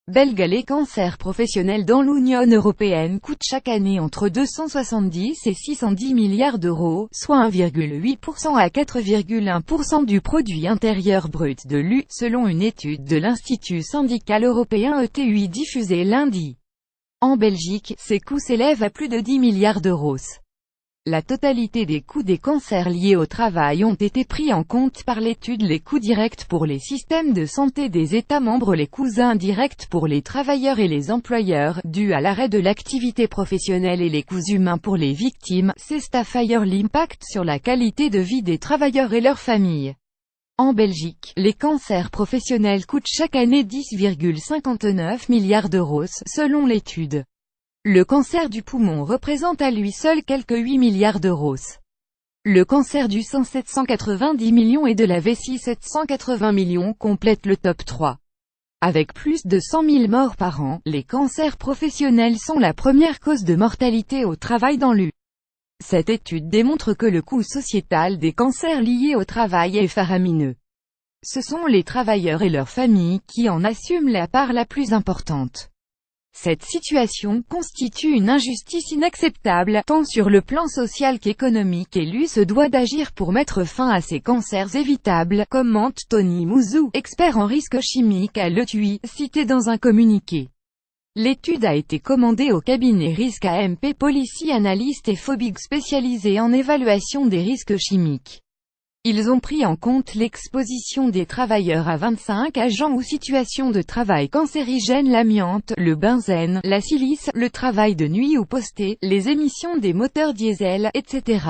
belga. Les cancers professionnels dans l'Union européenne coûtent chaque année entre 270 et 610 milliards d'euros, soit 1,8% à 4,1% du produit intérieur brut de l'UE, selon une étude de l'Institut syndical européen ETUI diffusée lundi. En Belgique, ces coûts s'élèvent à plus de 10 milliards d'euros. La totalité des coûts des cancers liés au travail ont été pris en compte par l'étude. Les coûts directs pour les systèmes de santé des États membres, les coûts indirects pour les travailleurs et les employeurs, dus à l'arrêt de l'activité professionnelle, et les coûts humains pour les victimes, c'est-à-dire l'impact sur la qualité de vie des travailleurs et leurs familles. En Belgique, les cancers professionnels coûtent chaque année 10,59 milliards d'euros, selon l'étude. Le cancer du poumon représente à lui seul quelques 8 milliards d'euros. Le cancer du sein 790 millions et de la vessie 780 millions complètent le top 3. Avec plus de 100 000 morts par an, les cancers professionnels sont la première cause de mortalité au travail dans l'UE. Cette étude démontre que le coût sociétal des cancers liés au travail est faramineux. Ce sont les travailleurs et leurs familles qui en assument la part la plus importante. Cette situation constitue une injustice inacceptable, tant sur le plan social qu'économique, et l'UE se doit d'agir pour mettre fin à ces cancers évitables, commente Tony Mouzou, expert en risques chimiques à l'ETUI, cité dans un communiqué. L'étude a été commandée au cabinet Risque AMP Policy Analyst et Fobig spécialisé en évaluation des risques chimiques. Ils ont pris en compte l'exposition des travailleurs à 25 agents ou situations de travail cancérigènes, l'amiante, le benzène, la silice, le travail de nuit ou posté, les émissions des moteurs diesel, etc.